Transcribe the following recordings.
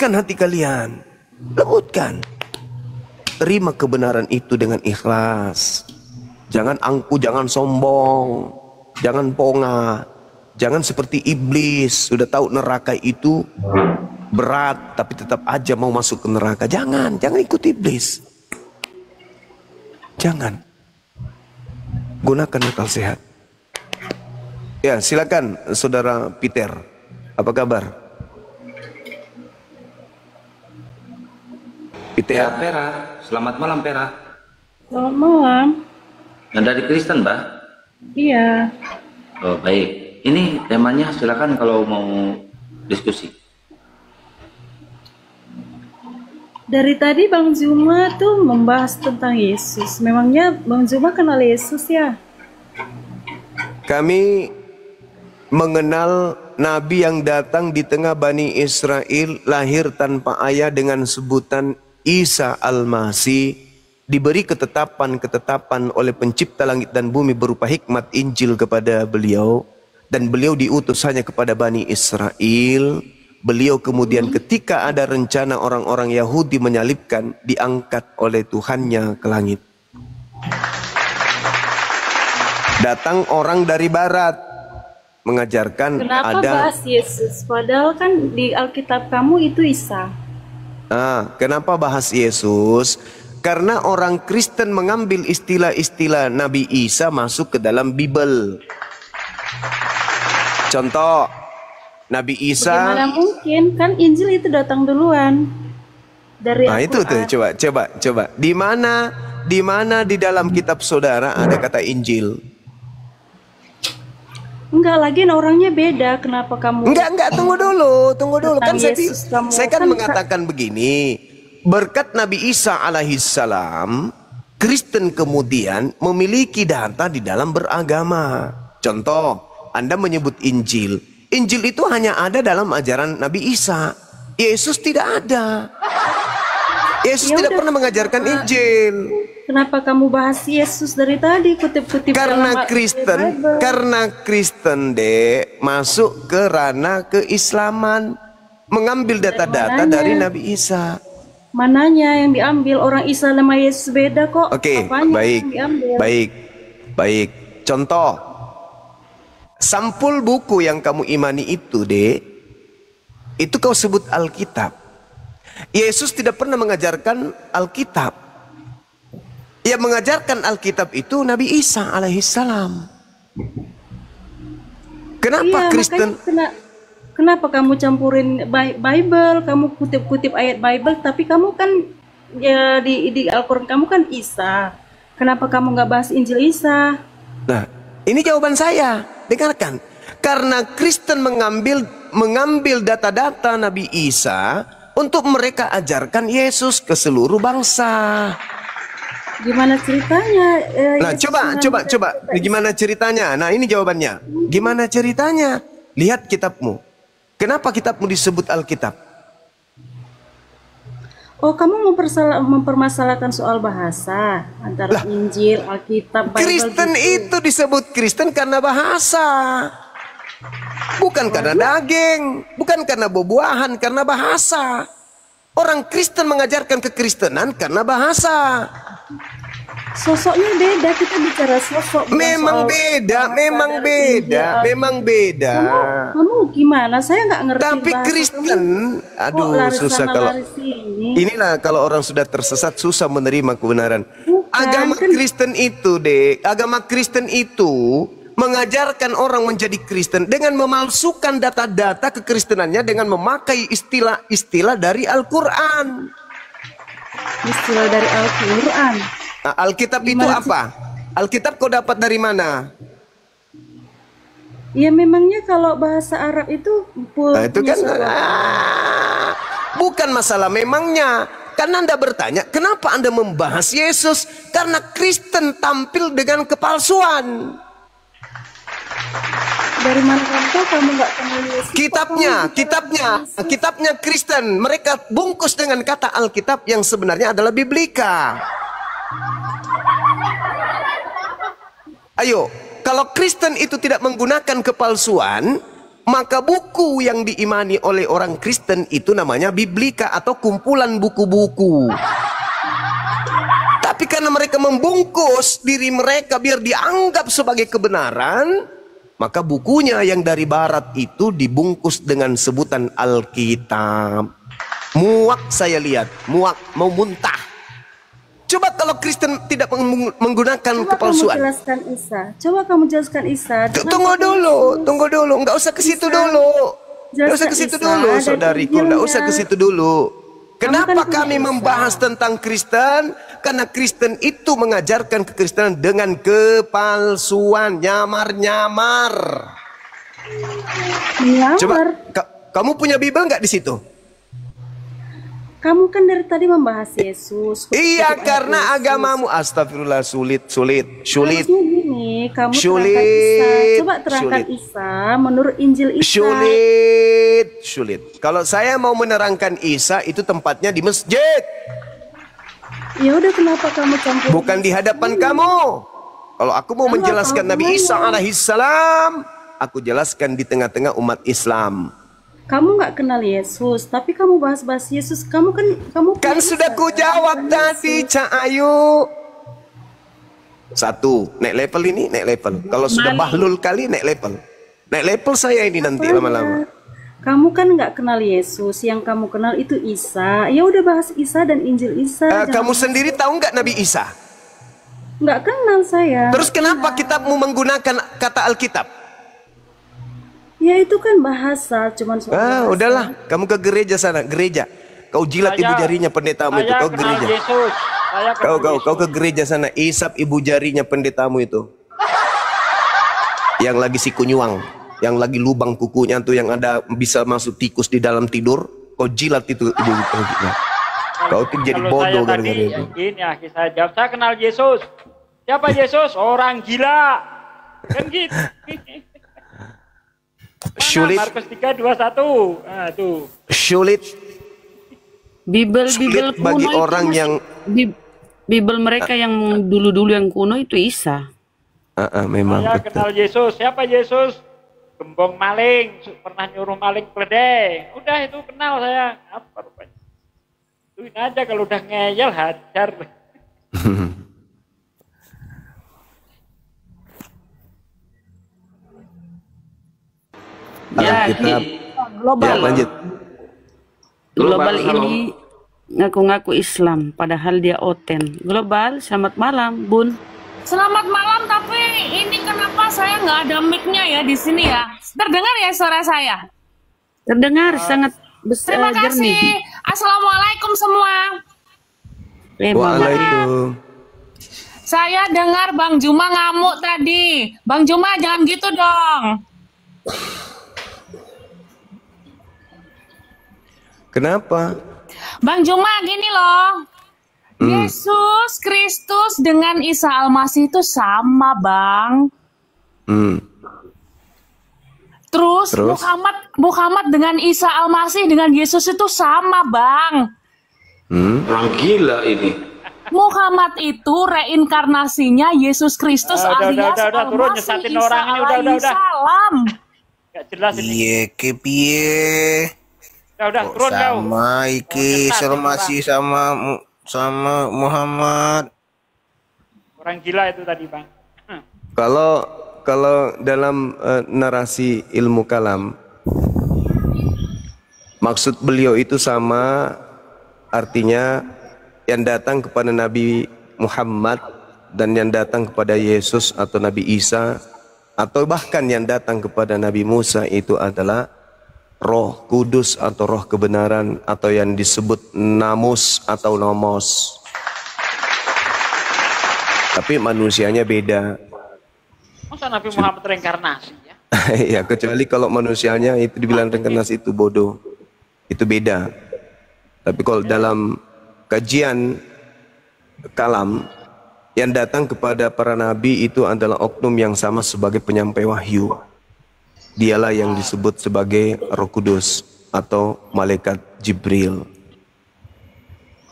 lembutkan hati kalian. Lembutkan. Terima kebenaran itu dengan ikhlas. Jangan angku, jangan sombong, jangan ponga, jangan seperti iblis. Sudah tahu neraka itu berat, tapi tetap aja mau masuk ke neraka. Jangan ikut iblis. Jangan. Gunakan akal sehat. Ya, silakan Saudara Peter. Apa kabar? Peter. Ya, Pera. Selamat malam, Pera. Selamat malam. Dari Kristen, Mbak? Iya. Oh, baik. Ini temanya, silakan kalau mau diskusi. Dari tadi Bang Zuma tuh membahas tentang Yesus. Memangnya Bang Zuma kenal Yesus ya? Kami mengenal Nabi yang datang di tengah Bani Israel, lahir tanpa ayah dengan sebutan Isa Al-Masih, diberi ketetapan-ketetapan oleh pencipta langit dan bumi berupa hikmat Injil kepada beliau, dan beliau diutus hanya kepada Bani Israel. Beliau kemudian ketika ada rencana orang-orang Yahudi menyalibkan, diangkat oleh Tuhannya ke langit. Datang orang dari barat mengajarkan. Kenapa bahas Yesus? Padahal kan di Alkitab kamu itu Isa. Kenapa bahas Yesus? Karena orang Kristen mengambil istilah-istilah Nabi Isa masuk ke dalam Bible. Contoh, Nabi Isa. Bagaimana mungkin? Kan Injil itu datang duluan dari Al-Quran. Itu tuh, coba. Di mana di dalam kitab saudara ada kata Injil? Enggak, lagi orangnya beda. Kenapa kamu? Enggak, tunggu dulu. Kan saya kan mengatakan begini. Berkat Nabi Isa alaihissalam, Kristen kemudian memiliki data di dalam beragama. Contoh, Anda menyebut Injil. Injil itu hanya ada dalam ajaran Nabi Isa. Yesus tidak ada. Yesus tidak pernah mengajarkan Injil. Kenapa kamu bahas Yesus dari tadi, kutip-kutip? Karena Kristen masuk ke ranah keislaman, mengambil data-data dari Nabi Isa. Mananya yang diambil? Orang Isa sama Yesus beda kok. Oke, baik. Contoh, sampul buku yang kamu imani itu, itu kau sebut Alkitab. Yesus tidak pernah mengajarkan Alkitab. Yang mengajarkan Alkitab itu Nabi Isa alaihissalam. Kenapa Kristen? Kenapa kamu campurin Bible? Kamu kutip-kutip ayat Bible, tapi kamu kan ya di Al-Quran kamu kan Isa. Kenapa kamu nggak bahas Injil Isa? Nah, ini jawaban saya. Dengarkan. Karena Kristen mengambil data-data Nabi Isa untuk mereka ajarkan Yesus ke seluruh bangsa. Gimana ceritanya? Nah, coba. Gimana ceritanya? Nah, ini jawabannya. Gimana ceritanya? Lihat kitabmu. Kenapa kitabmu disebut Alkitab? Oh, kamu mempermasalahkan soal bahasa antara Injil, Alkitab, Bible. Kristen itu disebut Kristen karena bahasa. Bukan karena daging, bukan karena buah-buahan, karena bahasa. Orang Kristen mengajarkan kekristenan karena bahasa. Sosoknya beda, kita bicara sosok. Memang beda. Kamu gimana? Saya nggak ngerti. Tapi Kristen, susah kalau inilah kalau orang sudah tersesat susah menerima kebenaran. Agama Kristen itu mengajarkan orang menjadi Kristen dengan memalsukan data-data kekristenannya dengan memakai istilah-istilah dari Al-Quran. Istilah dari Al-Quran. Nah, Alkitab itu apa? Alkitab kau dapat dari mana? Ya memangnya kalau bahasa Arab itu itu kan bukan masalah memangnya. Kan Anda bertanya, kenapa Anda membahas Yesus? Karena Kristen tampil dengan kepalsuan. Dari mana kamu nggak kenal Yesus? Kitabnya Kristen. Mereka bungkus dengan kata Alkitab yang sebenarnya adalah Biblika. Ayo, kalau Kristen itu tidak menggunakan kepalsuan, Maka buku yang diimani oleh orang Kristen itu namanya Biblika atau kumpulan buku-buku. Tapi karena mereka membungkus diri mereka biar dianggap sebagai kebenaran, maka bukunya yang dari barat itu dibungkus dengan sebutan Alkitab. Muak saya lihat, muak, mau muntah. Coba kalau Kristen tidak menggunakan Coba kepalsuan. kamu jelaskan Isa. Coba kamu jelaskan Isa. Tunggu dulu, nggak usah ke situ dulu. Nggak usah ke situ dulu, saudariku, nggak usah ke situ dulu. Kenapa kami membahas tentang Kristen? Karena Kristen itu mengajarkan kekristenan dengan kepalsuan, nyamar-nyamar. Coba, kamu punya Bible nggak di situ? Kamu kan dari tadi membahas Yesus. Iya, karena agamamu, astagfirullah, sulit. Harusnya gini, kamu terangkan Isa. Coba terangkan Isa menurut Injil Isa. Sulit. Kalau saya mau menerangkan Isa, itu tempatnya di masjid. Ya udah, kenapa kamu campur? Bukan di hadapan kamu. Kalau aku mau menjelaskan Nabi Isa alaihissalam, aku jelaskan di tengah-tengah umat Islam. Kamu nggak kenal Yesus, tapi kamu bahas-bahas Yesus. Kamu kan sudah ku jawab tadi, Cak Ayu. Satu, naik level ini, naik level. Kalau sudah bahlul kali, naik level. Naik level saya ini nanti lama-lama. Kamu kan nggak kenal Yesus, yang kamu kenal itu Isa. Ya udah, bahas Isa dan Injil Isa. Kamu sendiri tahu nggak Nabi Isa? Nggak kenal saya. Terus kenapa kitabmu menggunakan kata Alkitab? Ya itu kan bahasa, cuman soal bahasa. Udahlah, kamu ke gereja sana, gereja. Kau jilat ibu jarinya pendetamu itu, kau gereja. Yesus. Kau ke gereja sana, isap ibu jarinya pendetamu itu. Yang lagi siku nyuang, yang lagi lubang kukunya tuh, yang ada bisa masuk tikus di dalam tidur, kau jilat itu ibu. Kau tuh jadi bodoh gara-gara itu. Gini ya, saya jawab, saya kenal Yesus. Siapa Yesus? Orang gila. Kan gitu. Sulit. Markus 3:21. Nah, tuh. Sulit Bible bagi kuno orang itu yang Bible mereka yang dulu-dulu yang kuno itu Isa. Memang Saya betul. kenal Yesus. Siapa Yesus? Gembong maling, pernah nyuruh maling keledai. Udah itu kenal saya. Apa rupanya? Ituin aja, kalau udah ngeyel hajar. Alkitab. Global. Ya, lanjut. Global ini ngaku-ngaku Islam, padahal dia oten. Global, selamat malam, Bun. Selamat malam, tapi ini kenapa saya nggak ada mic-nya ya di sini ya? Terdengar ya suara saya? Terdengar sangat besar, Terima kasih. jernih. Assalamualaikum semua. Waalaikumsalam. Saya dengar Bang Juma ngamuk tadi. Bang Juma jangan gitu dong. Kenapa? Bang Juma gini loh. Yesus Kristus dengan Isa Al-Masih itu sama, Bang. Terus Muhammad dengan Isa Al-Masih dengan Yesus itu sama, Bang. Orang gila ini. Muhammad itu reinkarnasinya Yesus Kristus alias turun, Al-Masih nyesatin Isa orang ini, udah. alaihissalam. Gak jelas ini. Piye ke piye? Udah, Kok turun kau. sama iki Salmasi sama Muhammad. Orang gila itu tadi, Bang. Kalau dalam narasi ilmu kalam, maksud beliau itu sama, artinya yang datang kepada Nabi Muhammad dan yang datang kepada Yesus atau Nabi Isa atau bahkan yang datang kepada Nabi Musa itu adalah Roh Kudus atau Roh kebenaran atau yang disebut namus atau nomos. Tapi manusianya beda. Masa Nabi Muhammad reinkarnasi ya? Ya, kecuali kalau manusianya itu dibilang reinkarnasi itu bodoh. Itu beda. Tapi kalau dalam kajian kalam, yang datang kepada para nabi itu adalah oknum yang sama sebagai penyampai wahyu. Dialah yang disebut sebagai Roh Kudus atau malaikat Jibril.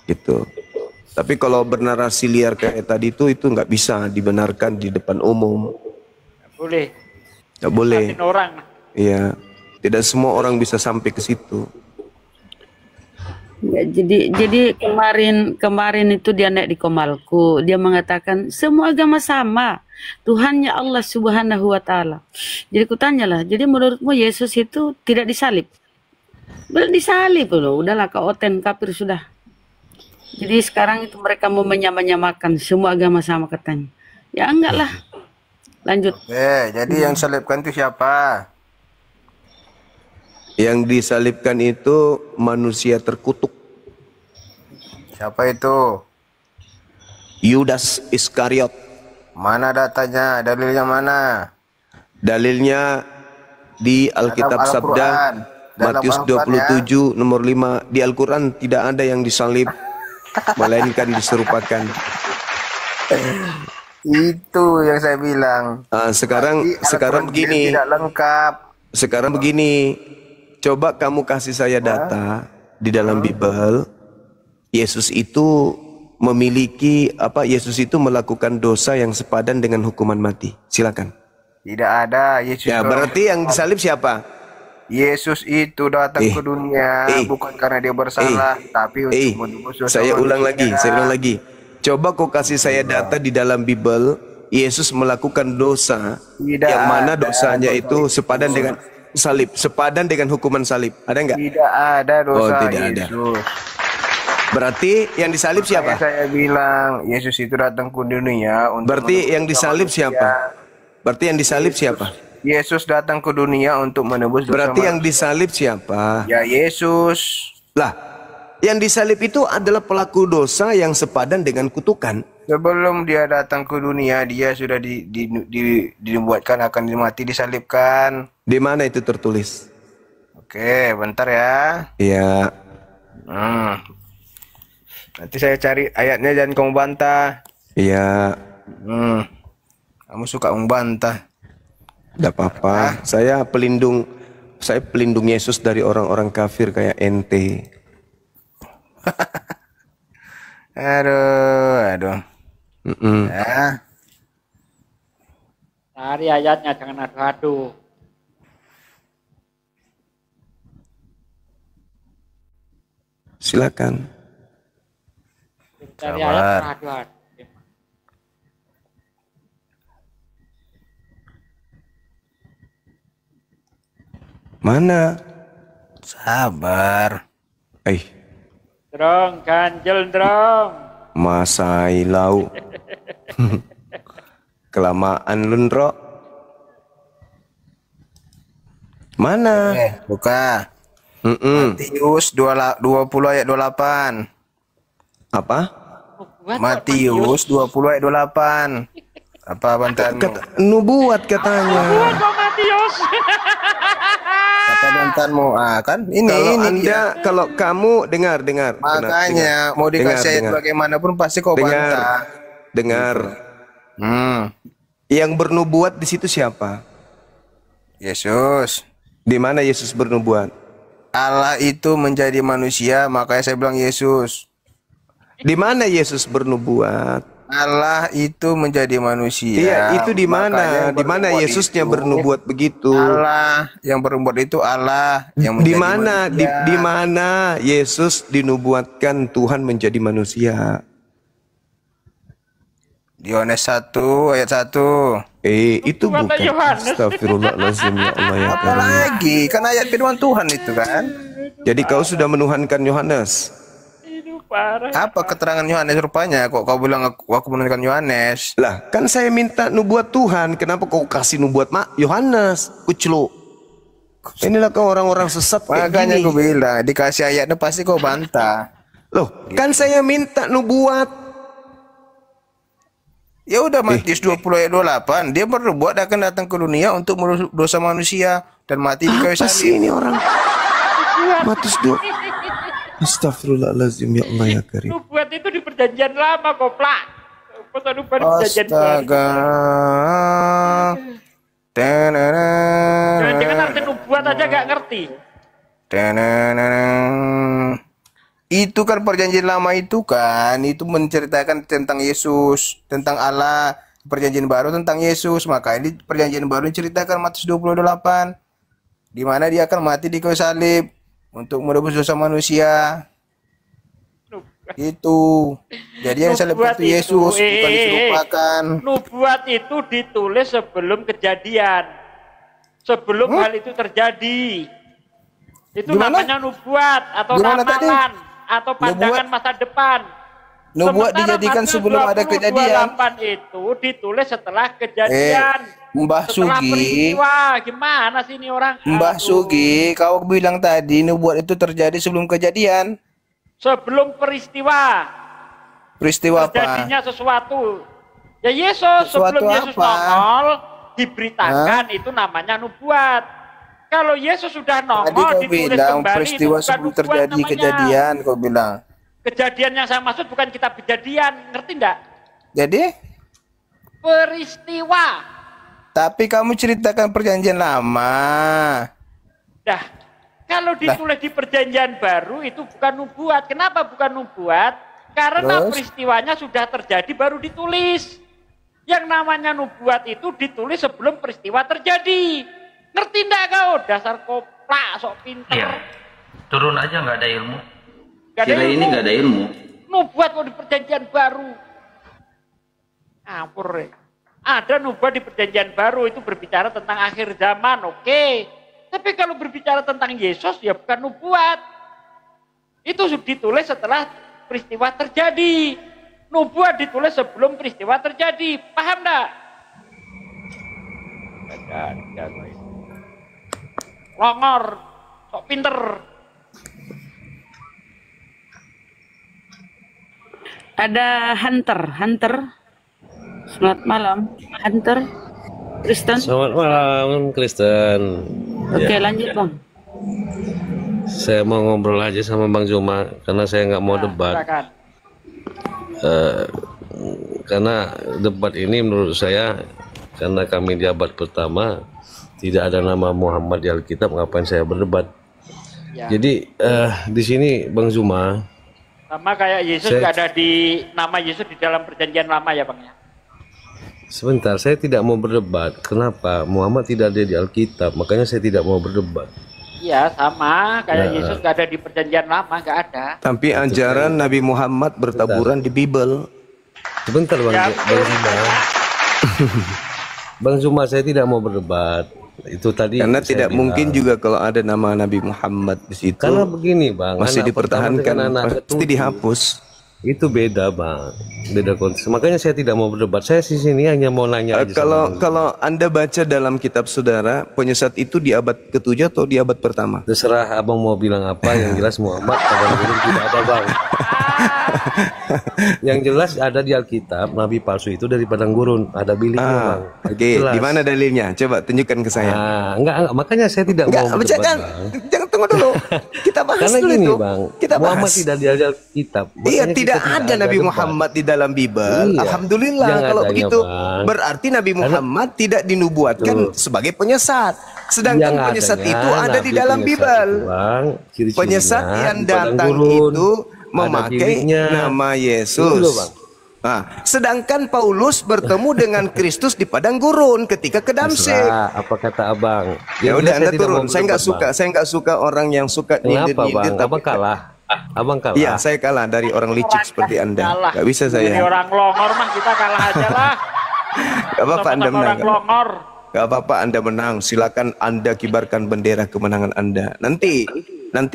Gitu. Tapi kalau bernarasi liar kayak tadi itu nggak bisa dibenarkan di depan umum. Boleh. Nggak boleh. Orang. Iya. Tidak semua orang bisa sampai ke situ. Ya, jadi kemarin itu dia naik di Komalku, dia mengatakan semua agama sama, Tuhannya Allah Subhanahu wa taala. Jadi kutanyalah, jadi menurutmu Yesus itu tidak disalib? Belum disalib loh, udahlah kau oten kafir sudah. Jadi sekarang itu mereka mau menyamakan semua agama sama katanya. Ya enggak lah. Lanjut. Jadi yang salibkan itu siapa? Yang disalibkan itu manusia terkutuk. Siapa itu? Yudas Iskariot. Mana datanya? Dalilnya mana? Dalilnya di Alkitab Dalam Sabda Al-Quran. Dalam Matius Al-Quran, 27 nomor 5. Di Al-Quran tidak ada yang disalib, melainkan diserupakan. Itu yang saya bilang. Sekarang Al-Quran begini. tidak lengkap. Sekarang begini. Coba kamu kasih saya data di dalam Bible. Yesus itu memiliki Yesus itu melakukan dosa yang sepadan dengan hukuman mati. Silakan. Tidak ada. Yesus Ya, berarti yang disalib siapa? Yesus itu datang ke dunia bukan karena dia bersalah, tapi untuk menebus dosa Saya ulang manusia. lagi. Coba kau kasih saya data di dalam Bible. Yesus melakukan dosa yang mana dosanya itu sepadan dengan salib, sepadan dengan hukuman salib. Ada enggak? Tidak ada dosa tidak ada. Yesus. Berarti yang disalib siapa? Saya bilang Yesus itu datang ke dunia untuk Berarti yang menebus dosa disalib manusia. siapa? Berarti yang disalib siapa? Yesus datang ke dunia untuk menebus dosa Berarti yang manusia. disalib siapa? Ya Yesus. Lah, yang disalib itu adalah pelaku dosa yang sepadan dengan kutukan. Sebelum dia datang ke dunia, dia sudah dibuatkan akan mati disalibkan. Di mana itu tertulis? Oke, bentar ya. Ya, Nanti saya cari ayatnya, jangan kamu bantah. ya, Kamu suka membantah. tidak apa-apa. Saya pelindung Yesus dari orang-orang kafir kayak ente. Aduh. Ya. Cari ayatnya, jangan adu-adu. Silakan. Cari Sabar. ayat, adu-adu. Mana? Sabar. Drong, ganjel drong. Masai lau. Kelamaan lundro. Mana? Buka. Matius 20 ayat 28. Apa? Matius 20 ayat 28. Apa bantahanmu? Nubuat katanya. Kok Matius? Apa bantahanmu? Kan Kalau kamu dengar. Makanya mau dikasih ayat bagaimanapun pasti kau bantah. Dengar. Yang bernubuat di situ siapa? Yesus. Di mana Yesus bernubuat? Allah itu menjadi manusia, makanya saya bilang Yesus. Di mana Yesus bernubuat? Allah itu menjadi manusia. Iya, itu di mana? Makanya Di mana bernubuat Yesusnya itu bernubuat begitu? Allah yang bernubuat itu Allah yang Di menjadi mana? manusia. Di mana Yesus dinubuatkan Tuhan menjadi manusia? Di Yohanes 1 ayat 1. Itu Nubuatan bukan. Yohanes. Astagfirullahaladzim, ya Allah ya Apa Karim. lagi? Kan ayat firman Tuhan itu kan. Jadi kau sudah menuhankan Yohanes. Itu parah. Apa keterangan Yohanes rupanya? Kok kau bilang aku menurunkan Yohanes? Lah, kan saya minta nubuat Tuhan. Kenapa kau kasih nubuat Yohanes? Kuclu. Inilah kau orang-orang sesat kayak Makanya gini. aku bilang dikasih ayatnya pasti kau bantah. Loh, kan saya minta nubuat. Ya udah Matius 20 ayat 28, dia berbuat akan datang ke dunia untuk menebus dosa manusia dan mati di kayu Apa sih salib. ini orang? Matius 2. Astagfirullahaladzim, ya Allah ya Karim. Nubuat itu di perjanjian lama, koplak. Foto nubuat di perjanjian baru. Astaga. Jangan arti nubuat aja gak ngerti. Itu kan perjanjian lama itu kan, itu menceritakan tentang Yesus, tentang Allah. Perjanjian baru tentang Yesus, maka ini perjanjian baru menceritakan Matius 28. di mana dia akan mati di kayu salib untuk menebus dosa manusia. Itu. Jadi yang salib Nubuat itu Yesus, bukan diserupakan. Nubuat itu ditulis sebelum kejadian. Sebelum hal itu terjadi. Itu Gimana? namanya nubuat atau Gimana tadi? ramalan atau pandangan Nubuat- masa depan. Nubuat Sementara dijadikan Matius sebelum ada 20, kejadian. 28 itu ditulis setelah kejadian. Mbah Setelah Sugi, peristiwa. Gimana sih ini orang? Mbah Aduh. Sugi, kau bilang tadi nubuat itu terjadi sebelum kejadian. Sebelum peristiwa. Peristiwa apa? Terjadinya sesuatu. Ya Yesus, Sesuatu sebelum Yesus apa? nongol, diberitakan itu namanya nubuat. Kalau Yesus sudah Tadi nongol, kau ditulis bilang kembali, peristiwa itu bukan sebelum nubuat terjadi namanya. kejadian, kau bilang. Kejadian yang saya maksud bukan kitab kejadian, ngerti enggak? Jadi, Peristiwa. tapi kamu ceritakan perjanjian lama. Dah, kalau ditulis di perjanjian baru itu bukan nubuat. Kenapa bukan nubuat? Karena Terus? peristiwanya sudah terjadi baru ditulis. Yang namanya nubuat itu ditulis sebelum peristiwa terjadi. Ngerti enggak kau? Dasar koplak, sok pinter. Iya. Turun aja nggak ada ilmu. Nggak ada Kita ini ilmu. nggak ada ilmu. Nubuat kok di perjanjian baru. Ngawur ya. Ada nubuat di perjanjian baru itu berbicara tentang akhir zaman, oke. Tapi kalau berbicara tentang Yesus ya bukan nubuat. Itu ditulis setelah peristiwa terjadi. Nubuat ditulis sebelum peristiwa terjadi. Paham enggak? Longor, sok pinter. Ada Hunter. Selamat malam, Hunter. Kristen. Selamat malam, Kristen. Oke, lanjut bang. Saya mau ngobrol aja sama Bang Zuma karena saya nggak mau debat. Silakan. Karena debat ini menurut saya, karena kami di abad pertama tidak ada nama Muhammad di Alkitab, ngapain saya berdebat? Ya. Jadi di sini Bang Zuma, Sama kayak Yesus Saya- nggak ada di nama Yesus di dalam perjanjian lama ya bang ya. sebentar, saya tidak mau berdebat. Kenapa? Muhammad tidak ada di Alkitab, makanya saya tidak mau berdebat. Iya sama kayak Nah. Yesus nggak ada di perjanjian lama, nggak ada. Tapi ajaran Nabi Muhammad bertaburan di Bible. Sebentar Bang, Ya, Bang Zuma. Bang Zuma, saya tidak mau berdebat. Itu tadi Karena saya tidak bilang. mungkin juga kalau ada nama Nabi Muhammad di situ Karena begini Bang, masih anak pertama dipertahankan, dengan anak pasti ketujuh, dihapus. itu beda Bang, beda konteks. Makanya saya tidak mau berdebat. Saya di sini hanya mau nanya aja. Kalau Anda baca dalam kitab saudara, penyesat itu di abad ke-7 atau di abad pertama? Terserah abang mau bilang apa, yang jelas Muhammad pada dulu tidak ada Bang. Yang jelas ada di Alkitab, Nabi palsu itu dari padang gurun, ada biliknya Bang. Itu Oke, jelas. di mana dalilnya? Coba tunjukkan ke saya. Enggak, makanya saya tidak Enggak, mau berdebat jangan, Bang. jangan tunggu dulu. Kita bahas Karena dulu gini itu. Bang, Kita Muhammad bahas. tidak di Alkitab. Iya, makanya kita tidak ada Nabi debat. Muhammad di dalam Bible. Iya. Alhamdulillah Yang kalau adanya, begitu. Bang. Berarti Nabi Muhammad tidak dinubuatkan sebagai penyesat. Sedangkan Yang penyesat adanya, itu ada di Nabi dalam penyesat Bible. itu, Bang, ciri-cirinya Penyesat yang di padang datang gurun, itu ada memakai biliknya. nama Itu Yesus. loh, Bang. Nah, sedangkan Paulus bertemu dengan Kristus di padang gurun ketika ke Damsyik. Terserah, apa kata abang? Ya Yang udah jelas Anda tidak turun. mau Saya nggak berdebat, suka. Bang. Saya nggak suka orang yang suka Kenapa nyindir-nyindir. Bang? Abang kalah. Abang kalah. Iya, saya kalah dari orang licik seperti Anda. Kalah. Nggak bisa Jadi saya. orang longor mah kita kalah aja lah. Gak apa-apa Anda Sama-sama menang. orang longor. Gak apa-apa Anda menang. Silakan Anda kibarkan bendera kemenangan Anda. Nanti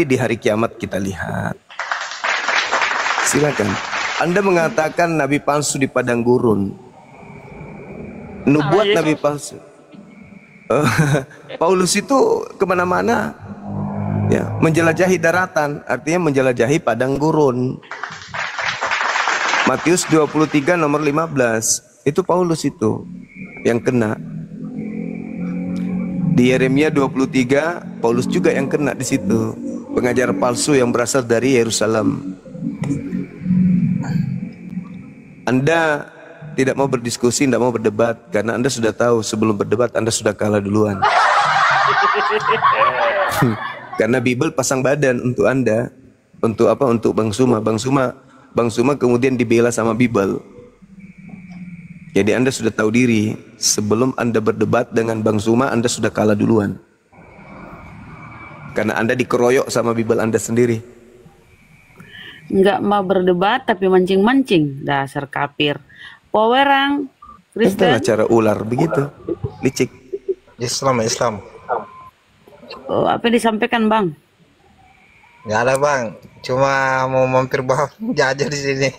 di hari kiamat kita lihat. Silakan. Anda mengatakan Nabi palsu di padang gurun. Nubuat Yesus. Nabi palsu. Paulus itu kemana-mana. Ya, menjelajahi daratan, artinya menjelajahi padang gurun. Matius 23 nomor 15. Itu Paulus itu yang kena. Di Yeremia 23, Paulus juga yang kena di situ. Pengajar palsu yang berasal dari Yerusalem. Anda tidak mau berdiskusi, tidak mau berdebat karena Anda sudah tahu sebelum berdebat Anda sudah kalah duluan. Karena Bible pasang badan untuk Anda. Untuk apa? Untuk Bang Suma. Bang Suma kemudian dibela sama Bible. Jadi Anda sudah tahu diri, sebelum Anda berdebat dengan Bang Suma, Anda sudah kalah duluan. Karena Anda dikeroyok sama Bible Anda sendiri. Nggak mau berdebat tapi mancing-mancing. Dasar kafir. Powerang Itulah Kristen. cara ular begitu. Licik. Islam. Oh, apa yang disampaikan Bang? Nggak ada bang, cuma mau mampir bang jajah di sini.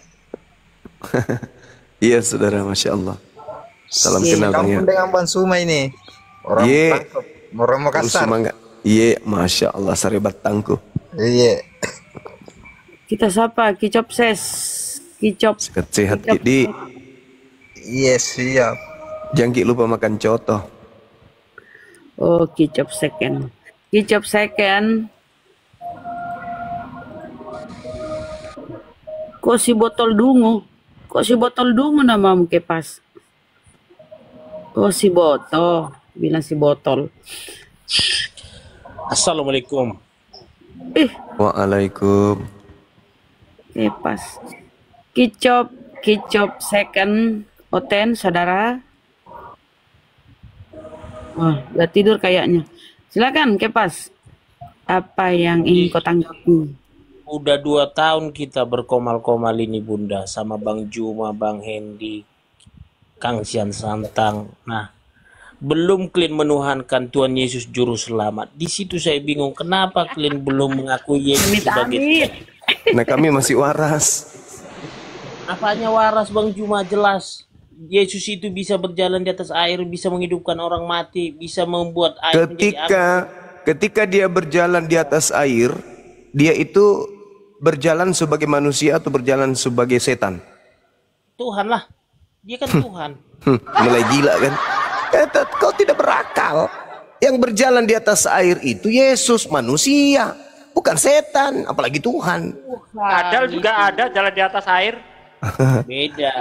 Iya saudara, Masya Allah. Salam Iya. kenal Bang ya. Kampung dengan Bang Suma ini. Orang Ye. Tangkep, orang Makassar. Semangat. Iya, Masya Allah, sarebat tangku. Iya. Kita sapa Kicop Ses. Kicop. Sehat di. Iya siap. Jangan lupa makan coto. Oh, Kicop Second. Kicop Second. Kok si botol dungu? Kok si botol dungu namamu Kepas? Oh, si botol. Bilang si botol. Assalamualaikum. Waalaikum. Kepas. Kicop Second. Oten, saudara. Oh, udah tidur kayaknya. Silakan Kepas. Apa yang ingin kau tanggapi? Udah 2 tahun kita berkomal-komal ini Bunda, sama Bang Juma, Bang Hendy, Kang Sian Santang. Nah, belum kalian menuhankan Tuhan Yesus Juru Selamat. Di situ saya bingung, kenapa kalian belum mengakui Yesus sebagai Tuhan? Nah kami masih waras. Apanya waras Bang Juma? Jelas. Yesus itu bisa berjalan di atas air, bisa menghidupkan orang mati, bisa membuat air menjadi api. Ketika dia berjalan di atas air, dia itu berjalan sebagai manusia atau berjalan sebagai setan? Tuhan lah. Dia kan Tuhan. Mulai gila kan? Kau tidak berakal. Yang berjalan di atas air itu Yesus, manusia, bukan setan, apalagi Tuhan. Kadal juga ada jalan di atas air. Beda.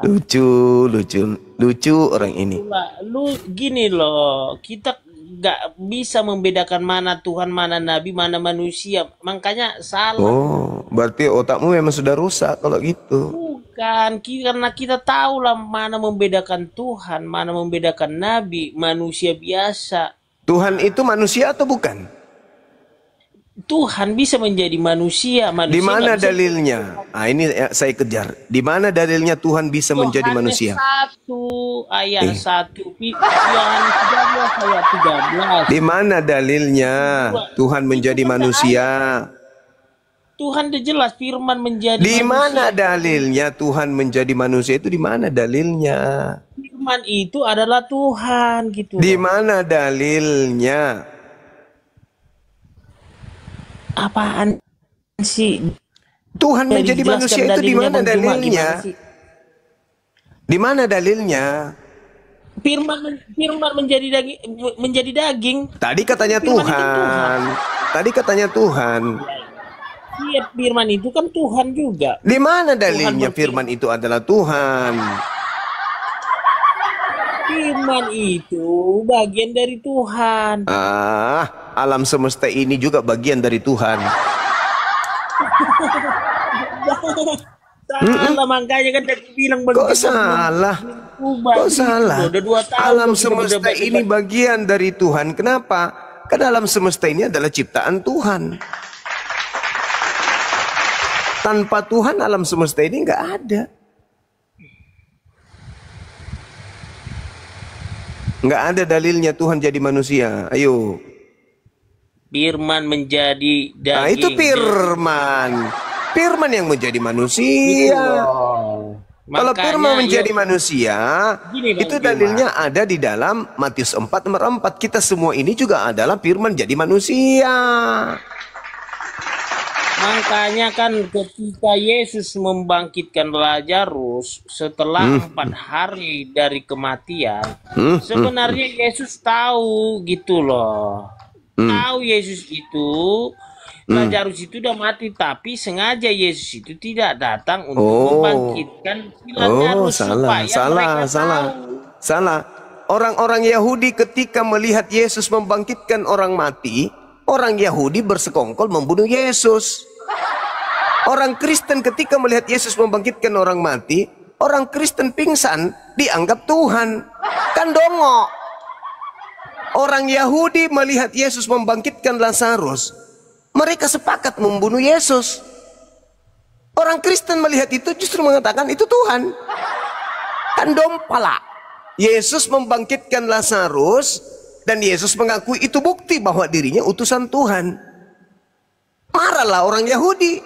Lucu orang ini. Lu gini loh, kita nggak bisa membedakan mana Tuhan, mana Nabi, mana manusia. Makanya salah. Oh, berarti otakmu memang sudah rusak kalau gitu. Bukan, karena kita tahu lah mana membedakan Tuhan, mana membedakan Nabi, manusia biasa. Tuhan itu manusia atau bukan? Tuhan bisa menjadi manusia. Di mana dalilnya? Ah, ini saya kejar. Di mana dalilnya Tuhan bisa menjadi manusia? Ayat 1, Yohanes 13 ayat 13. Di mana dalilnya Tuhan menjadi manusia? Tuhan udah jelas firman menjadi Di manusia. mana dalilnya Tuhan menjadi manusia itu di mana dalilnya? Firman itu adalah Tuhan gitu. Di mana dalilnya? Apaan sih? Tuhan Dari menjadi jelaskan manusia itu di dalilnya, mana Bang Juma, dalilnya? gimana sih? Di mana dalilnya? Firman menjadi daging. Tadi katanya Firman itu Tuhan. Tadi katanya Tuhan. Iya, firman itu kan Tuhan juga. Di mana dalilnya firman itu adalah Tuhan? Firman itu bagian dari Tuhan. Ah, alam semesta ini juga bagian dari Tuhan. Salah, makanya kan tadi bilang Kok salah? Kok salah? Udah 2 tahun Alam kita semesta berdebat. ini bagian dari Tuhan. Kenapa? Karena alam semesta ini adalah ciptaan Tuhan. Tanpa Tuhan alam semesta ini nggak ada. Nggak ada dalilnya Tuhan jadi manusia. Ayo. Firman menjadi daging. Nah, itu firman. Firman yang menjadi manusia. Kalau Makanya, firman menjadi manusia, Gini, Bang itu Juma. dalilnya ada di dalam Matius 4 nomor 4. Kita semua ini juga adalah firman jadi manusia. Makanya kan ketika Yesus membangkitkan Lazarus setelah 4 hari dari kematian, sebenarnya Yesus tahu gitu loh. Tahu Yesus itu Lazarus itu udah mati, tapi sengaja Yesus itu tidak datang untuk membangkitkan si Lazarus supaya mereka tahu. Salah. Orang-orang Yahudi ketika melihat Yesus membangkitkan orang mati, orang Yahudi bersekongkol membunuh Yesus. Orang Kristen ketika melihat Yesus membangkitkan orang mati, orang Kristen pingsan dianggap Tuhan. Kan dongo. Orang Yahudi melihat Yesus membangkitkan Lazarus, mereka sepakat membunuh Yesus. Orang Kristen melihat itu justru mengatakan itu Tuhan. Kan dompala. Yesus membangkitkan Lazarus dan Yesus mengakui itu bukti bahwa dirinya utusan Tuhan. Marahlah orang Yahudi.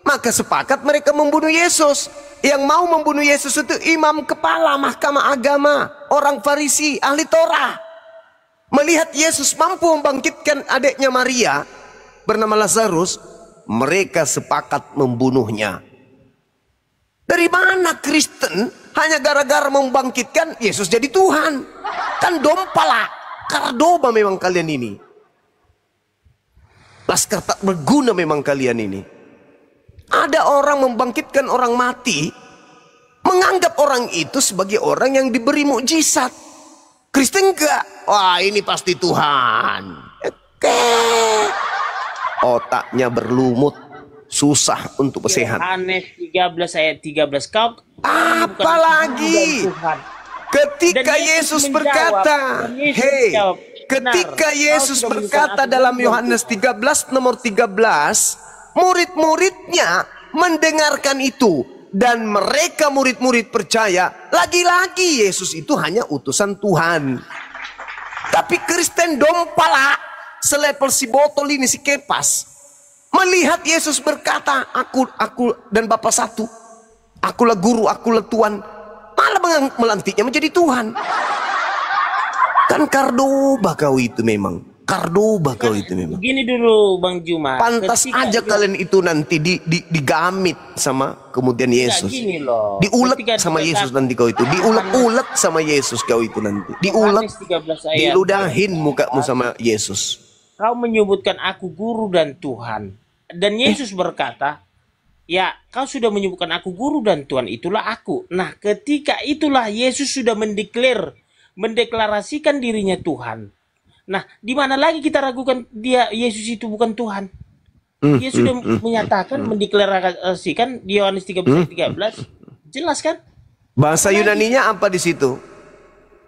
Maka sepakat mereka membunuh Yesus. Yang mau membunuh Yesus itu imam kepala mahkamah agama, orang Farisi, ahli Torah. Melihat Yesus mampu membangkitkan adiknya Maria bernama Lazarus, mereka sepakat membunuhnya. Dari mana Kristen hanya gara-gara membangkitkan Yesus jadi Tuhan? Kan dompala, kardoba memang kalian ini. Laskar tak berguna memang kalian ini. Ada orang membangkitkan orang mati, menganggap orang itu sebagai orang yang diberi mukjizat. Kristen enggak. Wah, ini pasti Tuhan. Oke. Otaknya berlumut, susah untuk sehat. Yohanes 13 ayat 13. Kau apalagi ketika Yesus berkata, hei, ketika Yesus berkata dalam Yohanes 13 nomor 13, murid-muridnya mendengarkan itu. Dan mereka murid-murid percaya, lagi-lagi Yesus itu hanya utusan Tuhan. Tapi Kristen dompala, selepel si botol ini, si Kepas, melihat Yesus berkata, aku dan Bapa satu. Akulah guru, akulah Tuhan. Malah melantiknya menjadi Tuhan. Kan kardoba kau itu memang. Kardoba kau itu memang. Gini dulu Bang Juma. Pantas aja kalian itu nanti digamit sama kemudian Yesus. Diulek sama Yesus nanti kau itu. Diulek-ulek sama Yesus kau itu nanti. Diulek, diludahin mukamu sama Yesus. Kau menyebutkan aku guru dan Tuhan. Dan Yesus berkata, ya kau sudah menyebutkan aku guru dan Tuhan, itulah aku. Nah ketika itulah Yesus sudah mendeklarasikan dirinya Tuhan. Nah, di mana lagi kita ragukan dia Yesus itu bukan Tuhan? Dia sudah menyatakan, mendeklarasikan di Yohanes 13 jelas kan? Bahasa Yunaninya apa di situ?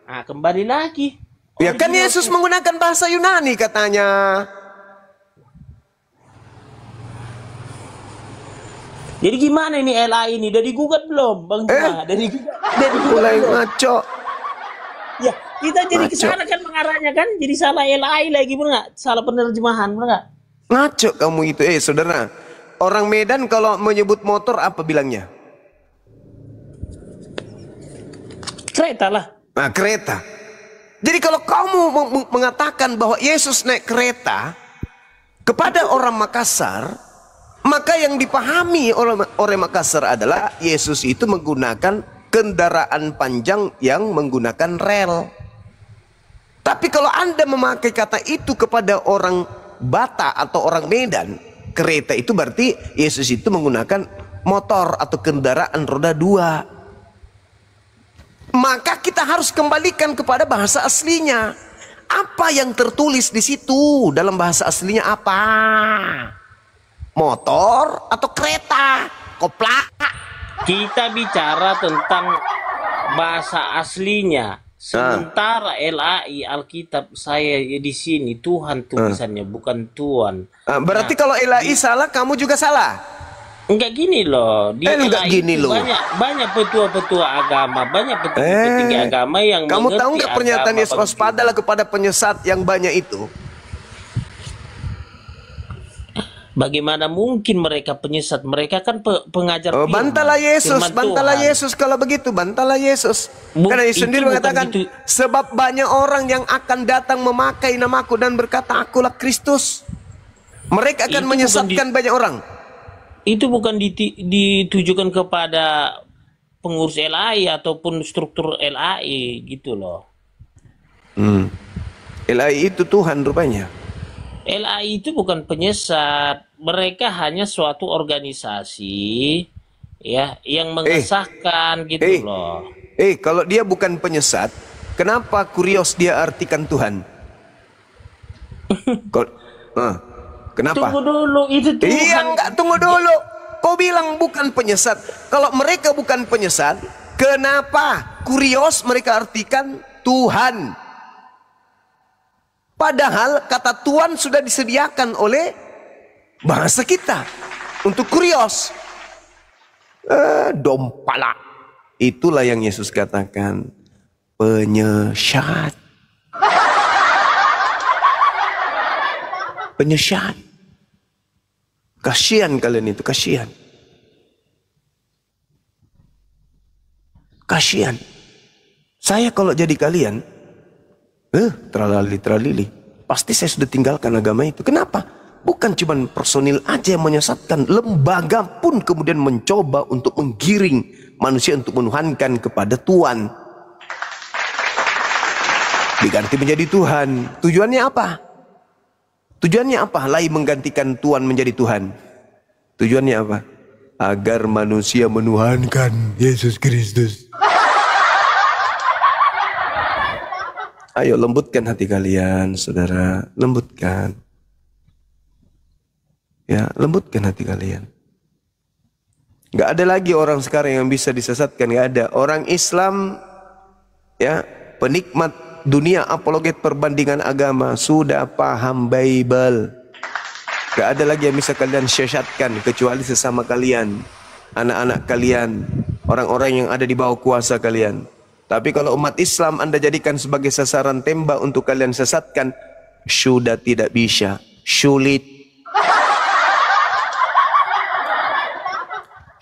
Nah, kembali lagi. Ya kan Yesus menggunakan bahasa Yunani katanya. Jadi gimana ini LA ini? Udah digugat belum, Bang Juma? Dari mulai ngaco. Ya, kita jadi kesana kan mengarahnya kan, jadi salah LAI lagi, bener nggak? Salah penerjemahan, bener nggak? Ngaco kamu itu, saudara. Orang Medan kalau menyebut motor apa bilangnya? Kereta lah. Nah, kereta. Jadi kalau kamu mengatakan bahwa Yesus naik kereta kepada orang Makassar, maka yang dipahami oleh orang Makassar adalah Yesus itu menggunakan kendaraan panjang yang menggunakan rel. Tapi kalau Anda memakai kata itu kepada orang Batak atau orang Medan, kereta itu berarti Yesus itu menggunakan motor atau kendaraan roda 2. Maka kita harus kembalikan kepada bahasa aslinya. Apa yang tertulis di situ dalam bahasa aslinya apa? Motor atau kereta? Koplak. Kita bicara tentang bahasa aslinya. Sementara LAI Alkitab saya di sini Tuhan tulisannya bukan Tuhan. Berarti kalau LAI salah, kamu juga salah. Enggak gini loh. Di enggak gini loh. Banyak petua-petua agama, banyak petinggi agama yang kamu tahu nggak pernyataan Yesus, waspadalah kepada penyesat yang banyak itu. Bagaimana mungkin mereka penyesat? Mereka kan pengajar firman. Bantalah Yesus, bantalah Yesus kalau begitu, bantalah Yesus. Karena Yesus sendiri mengatakan, sebab banyak orang yang akan datang memakai namaku dan berkata, akulah Kristus. Mereka akan menyesatkan banyak orang. Itu bukan ditujukan kepada pengurus LAI ataupun struktur LAI gitu loh. LAI itu Tuhan rupanya. LAI itu bukan penyesat, mereka hanya suatu organisasi ya yang mengesahkan gitu loh. Kalau dia bukan penyesat, kenapa kurios dia artikan Tuhan? Kenapa? Tunggu dulu, itu Tuhan. Iya, enggak, tunggu dulu. Kau bilang bukan penyesat. Kalau mereka bukan penyesat, kenapa kurios mereka artikan Tuhan? Padahal kata Tuhan sudah disediakan oleh bahasa kita untuk kurios. Dompala. Itulah yang Yesus katakan, penyesat. Penyesat. Kasihan kalian itu, kasihan. Kasihan. Saya kalau jadi kalian, teralali, pasti saya sudah tinggalkan agama itu. Kenapa? Bukan cuma personil aja yang menyesatkan, lembaga pun kemudian mencoba untuk menggiring manusia untuk menuhankan kepada Tuhan. Diganti menjadi Tuhan. Tujuannya apa? Tujuannya apa? Lain menggantikan Tuhan menjadi Tuhan. Tujuannya apa? Agar manusia menuhankan Yesus Kristus. Ayo lembutkan hati kalian, saudara. Lembutkan. Ya, lembutkan hati kalian. Gak ada lagi orang sekarang yang bisa disesatkan. Gak ada. Orang Islam, ya, penikmat dunia apologet perbandingan agama, sudah paham Bible. Gak ada lagi yang bisa kalian sesatkan kecuali sesama kalian, anak-anak kalian, orang-orang yang ada di bawah kuasa kalian. Tapi kalau umat Islam Anda jadikan sebagai sasaran tembak untuk kalian sesatkan, sudah tidak bisa. Sulit.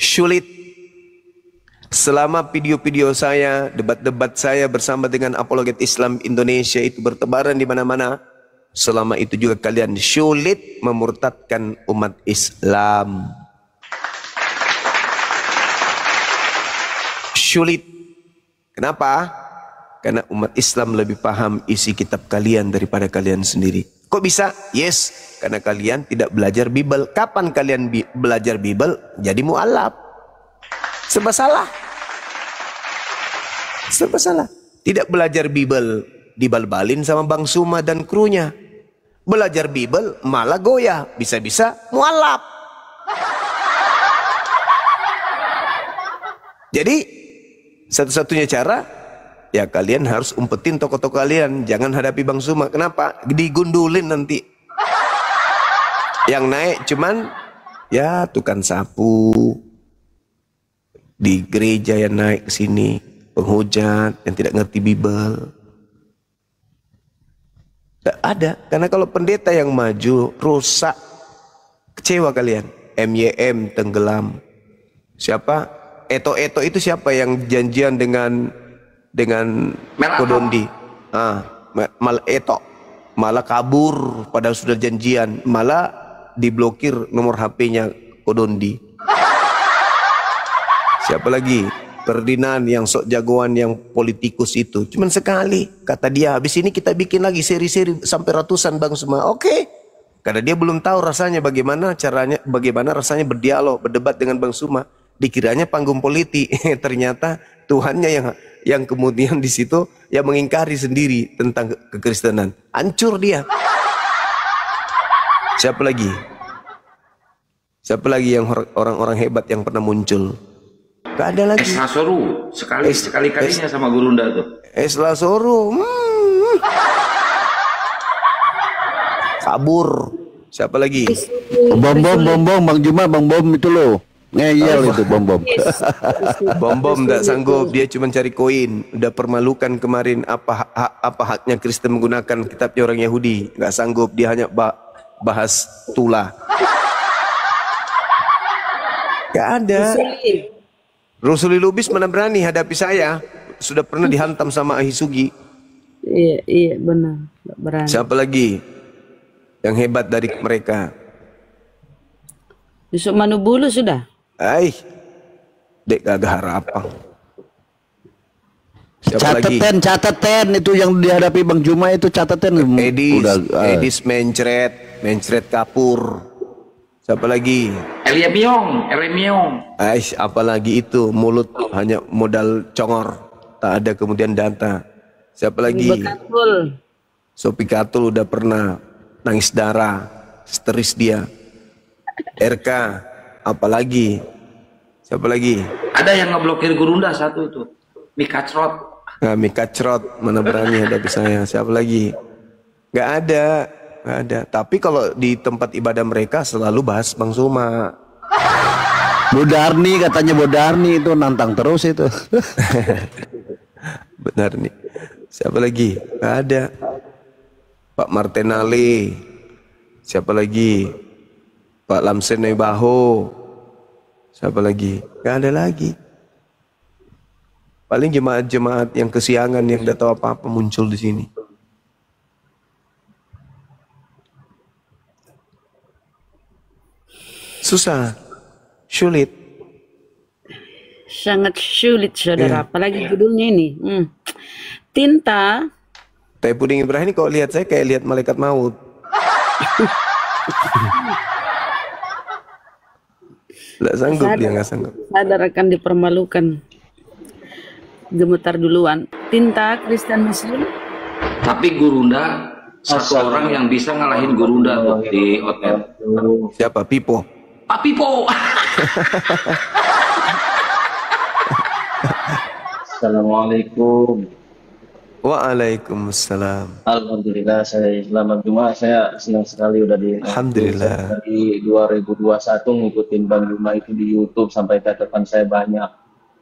Sulit. Selama video-video saya, debat-debat saya bersama dengan apologet Islam Indonesia itu bertebaran di mana-mana, selama itu juga kalian sulit memurtadkan umat Islam. Sulit. Kenapa? Karena umat Islam lebih paham isi kitab kalian daripada kalian sendiri. Kok bisa? Yes, karena kalian tidak belajar Bible. Kapan kalian belajar Bible? Jadi mu'alaf. Serba salah. Serba salah. Tidak belajar Bible, dibal-balin sama Bang Suma dan krunya. Belajar Bible malah goyah. Bisa-bisa mu'alaf. Jadi satu-satunya cara, ya kalian harus umpetin tokoh-tokoh kalian. Jangan hadapi Bang Suma. Kenapa? Digundulin nanti. Yang naik cuman ya tukang sapu di gereja yang naik ke sini, penghujat yang tidak ngerti Bible. Tidak ada. Karena kalau pendeta yang maju, rusak. Kecewa kalian. MYM tenggelam. Siapa? Eto-eto itu siapa yang janjian dengan Kodondi? Malah Eto. Malah kabur padahal sudah janjian. Malah diblokir nomor HP-nya Kodondi. Siapa lagi? Ferdinand yang sok jagoan yang politikus itu. Cuman sekali. Kata dia, habis ini kita bikin lagi seri-seri sampai ratusan Bang semua. Oke. Karena dia belum tahu rasanya bagaimana rasanya berdialog, berdebat dengan Bang Suma. Dikiranya panggung politik. Ternyata Tuhannya yang kemudian di situ yang mengingkari sendiri tentang kekristenan. Hancur dia. Siapa lagi? Siapa lagi yang orang-orang hebat yang pernah muncul? Gak ada lagi. Esra Soru sekali-kalinya sama Gurunda tuh. Esra Soru kabur. Siapa lagi? Bom Bang Juma, Bom itu loh. Ngeyel itu Bom. Bom tak sanggup, dia cuma cari koin. Udah permalukan kemarin apa haknya Kristen menggunakan kitabnya orang Yahudi. Gak sanggup, dia hanya bahas tulah. Gak ada. Rusuli Lubis mana berani hadapi saya. Sudah pernah dihantam sama Ahisugi. Iya benar, gak berani. Siapa lagi yang hebat dari mereka? Yusuf Manubulu sudah. Dek gak harapan. Siapa lagi? Catatan itu yang dihadapi Bang Juma itu catatan. Edis mencret kapur. Siapa lagi? Eremiong. Apalagi itu mulut hanya modal congor, tak ada kemudian data. Siapa lagi? Sopi Katul udah pernah nangis darah, histeris dia. RK, apalagi? Siapa lagi? Ada yang ngeblokir Gurunda satu itu, Mika Crot. Nah, Mika Crot mana berani hadapi saya? Siapa lagi? Nggak ada, nggak ada. Tapi kalau di tempat ibadah mereka selalu bahas Bang Zuma. Bodarni katanya, Bodarni itu nantang terus itu. Benar nih. Siapa lagi? Nggak ada. Pak Martenale. Siapa lagi? Pak Lamsen Baho. Siapa lagi? Nggak ada lagi. Paling jemaat-jemaat yang kesiangan yang nggak tahu apa-apa muncul di sini. Susah, sulit. Sangat sulit saudara, Iya. apalagi judulnya ini. Tinta. Teh Puding Ibrahim ini kalau lihat saya kayak lihat malaikat maut. Nggak sanggup dia, nggak sanggup. Sadar akan dipermalukan. Gemetar duluan. Tinta Kristen Muslim. Tapi Gurunda satu orang yang bisa ngalahin Gurunda tuh di hotel. Siapa? Pipo. Pak Pipo. Assalamualaikum. Waalaikumsalam. Alhamdulillah, saya selamat Jumat. Saya senang sekali udah Alhamdulillah. dari 2021 ngikutin Bang Juma itu di YouTube sampai catatan saya banyak.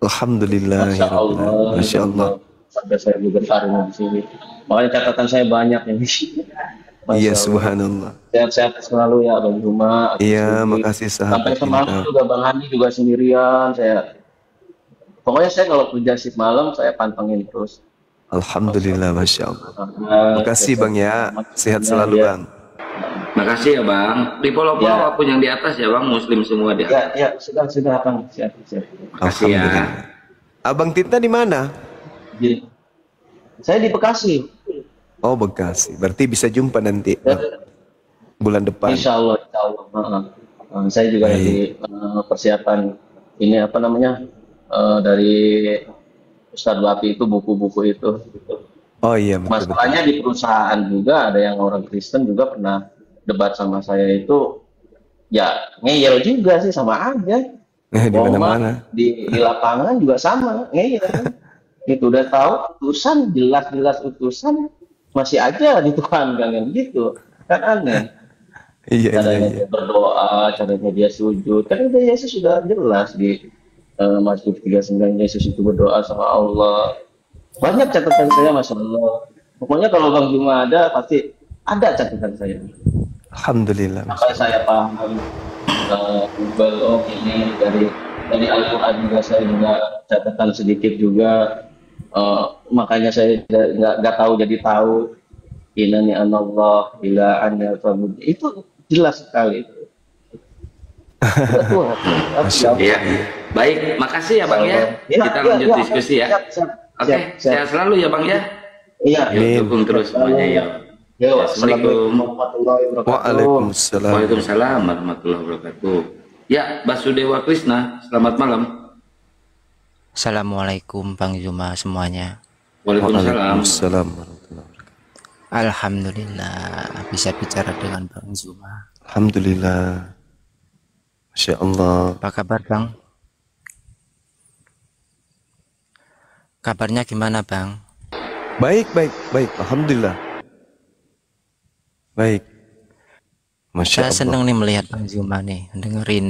Alhamdulillah. Masya Allah. Masya Allah. Sampai saya bergetar di sini. Makanya catatan saya banyak ini. Iya, subhanallah. Sehat-sehat selalu ya Bang Juma. Iya, makasih sahabat. Sampai semalam juga Bang Andi juga sendirian. Pokoknya saya kalau kerja shift malam saya pantengin terus. Alhamdulillah, Masya Allah. Makasih Bang ya. Sehat selalu Bang. Makasih ya Bang. Di follow-follow akun yang di atas ya Bang, Muslim semua di atas. Ya, sudah Bang. Siap. Makasih ya. Abang Tinta di mana? Saya di Bekasi. Oh, Bekasi. Berarti bisa jumpa nanti bulan depan. Insya Allah. Saya juga lagi persiapan ini apa namanya dari Ustadz Wapi itu buku-buku itu. Oh iya. Betul, masalahnya di perusahaan juga ada yang orang Kristen juga pernah debat sama saya itu, ya ngeyel juga sih, sama aja. Di mana-mana. Di lapangan juga sama ngeyel. Itu udah tahu utusan, jelas-jelas utusan, masih aja dituhankan gitu, kan aneh. Iya. Dia berdoa, caranya dia sujud, kan udah Yesus sudah jelas di Mazmur 39, Yesus itu berdoa sama Allah. Banyak catatan saya, Masya Allah. Pokoknya kalau Bang Juma ada, pasti ada catatan saya. Alhamdulillah. Sampai saya paham ini dari Al-Quran juga, saya juga catatan sedikit juga. Makanya saya nggak tahu jadi tahu. Inani anallah ila anna fabud. Itu jelas sekali. Ya. Baik, makasih ya Bang ya. Kita lanjut diskusi ya. Oke, sehat selalu ya Bang ya. Iya. Dukung terus semuanya ya. Assalamualaikum warahmatullahi wabarakatuh. Waalaikumsalam. Waalaikumsalam warahmatullahi wabarakatuh. Ya, Basudewa Krishna, selamat malam. Assalamualaikum Bang Juma semuanya. Waalaikumsalam. Alhamdulillah bisa bicara dengan Bang Juma. Alhamdulillah. Masya Allah. Apa kabar Bang? Kabarnya gimana Bang? Baik. Alhamdulillah. Baik. Masya Allah. Saya senang nih melihat Bang Juma nih, dengerin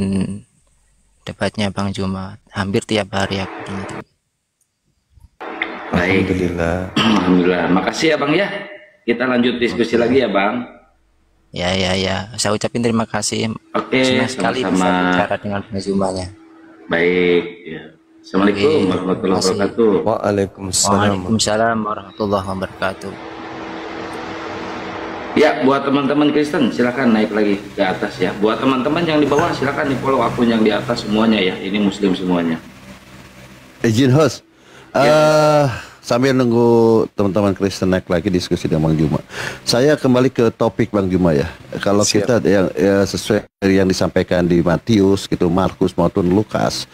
debatnya Bang Juma. Hampir tiap hari aku dengerin. Baik. Alhamdulillah. Makasih ya Bang ya. Kita lanjut diskusi lagi ya Bang. Ya. Saya ucapin terima kasih. Oke, senang sekali bisa bicara dengan Bang Jumanya. Baik. Ya. Assalamualaikum warahmatullahi wabarakatuh. Waalaikumsalam warahmatullahi wabarakatuh. Ya, buat teman-teman Kristen silakan naik lagi ke atas ya. Buat teman-teman yang di bawah silakan di follow akun yang di atas semuanya ya. Ini Muslim semuanya. Izin host. Sambil nunggu teman-teman Kristen naik lagi diskusi dengan Bang Juma, saya kembali ke topik Bang Juma ya. Kalau kita yang sesuai yang disampaikan di Matius gitu, Markus maupun Lukas,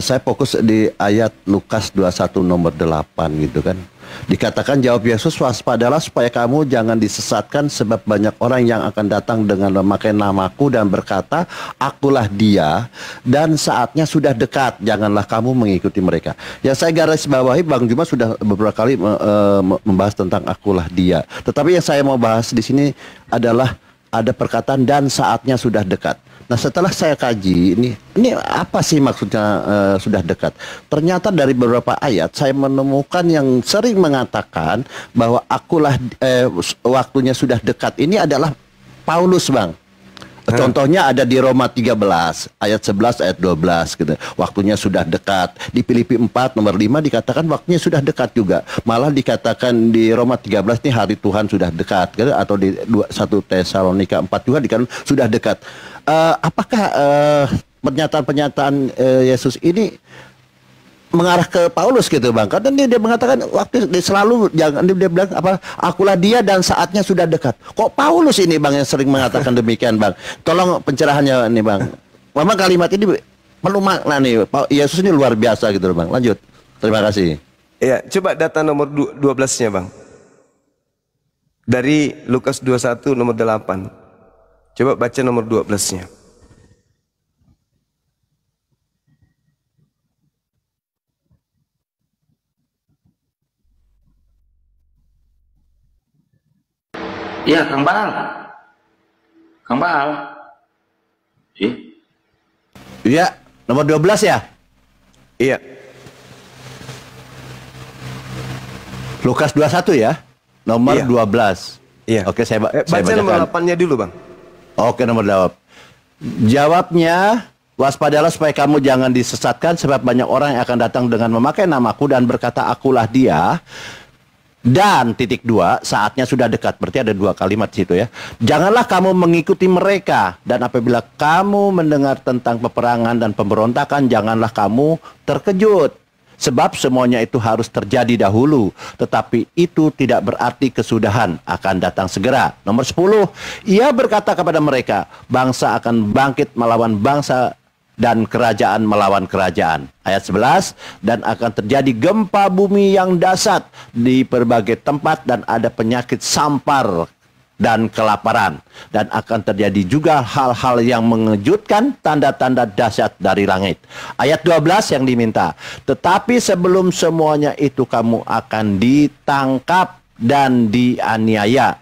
saya fokus di ayat Lukas 21 nomor 8 gitu kan. Dikatakan jawab Yesus, waspadalah supaya kamu jangan disesatkan sebab banyak orang yang akan datang dengan memakai namaku dan berkata, akulah dia dan saatnya sudah dekat, janganlah kamu mengikuti mereka. Yang saya garis bawahi, Bang Juma sudah beberapa kali membahas tentang akulah dia. Tetapi yang saya mau bahas di sini adalah ada perkataan dan saatnya sudah dekat. Nah, setelah saya kaji, ini apa sih maksudnya sudah dekat? Ternyata dari beberapa ayat saya menemukan yang sering mengatakan bahwa akulah waktunya sudah dekat. Ini adalah Paulus, Bang. Contohnya ada di Roma 13 ayat 11 ayat 12 gitu. Waktunya sudah dekat. Di Filipi 4 nomor 5 dikatakan waktunya sudah dekat juga. Malah dikatakan di Roma 13 ini hari Tuhan sudah dekat gitu. Atau di 1 Tesalonika 4 juga dikatakan sudah dekat. Apakah pernyataan-pernyataan Yesus ini mengarah ke Paulus gitu, Bang? Karena dia mengatakan waktu selalu jangan dia bilang apa, akulah dia dan saatnya sudah dekat. Kok Paulus ini, Bang, yang sering mengatakan demikian, Bang? Tolong pencerahannya nih, Bang. Memang kalimat ini perlu makna nih. Yesus ini luar biasa gitu, Bang. Lanjut. Terima kasih. Ya, coba data nomor 12-nya, Bang. Dari Lukas 21 nomor 8. Coba baca nomor 12-nya. Iya, Kang Baal. Kang Baal. Iya, nomor 12 ya? Iya. Lukas 21 ya? Nomor 12. Iya. Oke, saya baca nomor 8-nya dulu, Bang. Oke, nomor 8. Jawabnya, waspadalah supaya kamu jangan disesatkan sebab banyak orang yang akan datang dengan memakai namaku dan berkata akulah dia. Dan titik 2, saatnya sudah dekat. Berarti ada 2 kalimat di situ ya. Janganlah kamu mengikuti mereka. Dan apabila kamu mendengar tentang peperangan dan pemberontakan, janganlah kamu terkejut. Sebab semuanya itu harus terjadi dahulu. Tetapi itu tidak berarti kesudahan akan datang segera. Nomor 10, ia berkata kepada mereka, bangsa akan bangkit melawan bangsa dan kerajaan melawan kerajaan. Ayat 11, dan akan terjadi gempa bumi yang dahsyat di berbagai tempat dan ada penyakit sampar dan kelaparan. Dan akan terjadi juga hal-hal yang mengejutkan, tanda-tanda dahsyat dari langit. Ayat 12 yang diminta. Tetapi sebelum semuanya itu kamu akan ditangkap dan dianiaya.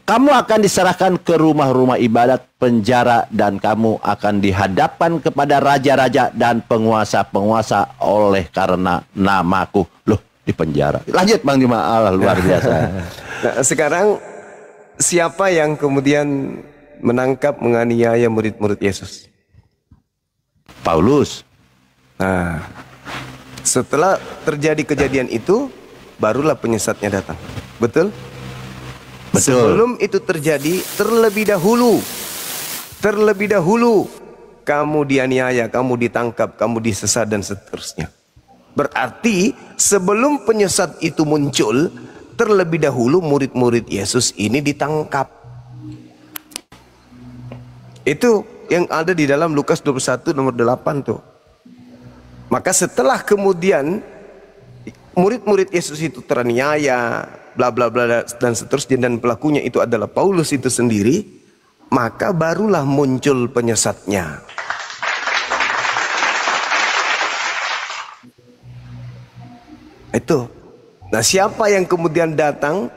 Kamu akan diserahkan ke rumah-rumah ibadat, penjara, dan kamu akan dihadapkan kepada raja-raja dan penguasa-penguasa oleh karena namaku. Loh, di penjara. Lanjut, Bang Juma. Allah, luar biasa. Nah, sekarang siapa yang kemudian menangkap, menganiaya murid-murid Yesus? Paulus. Nah, setelah terjadi kejadian itu, barulah penyesatnya datang. Betul? Betul. Sebelum itu terjadi, terlebih dahulu kamu dianiaya, kamu ditangkap, kamu disesat dan seterusnya. Berarti sebelum penyesat itu muncul, terlebih dahulu murid-murid Yesus ini ditangkap. Itu yang ada di dalam Lukas 21 nomor 8 tuh. Maka setelah kemudian murid-murid Yesus itu teraniaya, bla bla bla dan seterusnya, dan pelakunya itu adalah Paulus itu sendiri, maka barulah muncul penyesatnya. Itu. Nah, siapa yang kemudian datang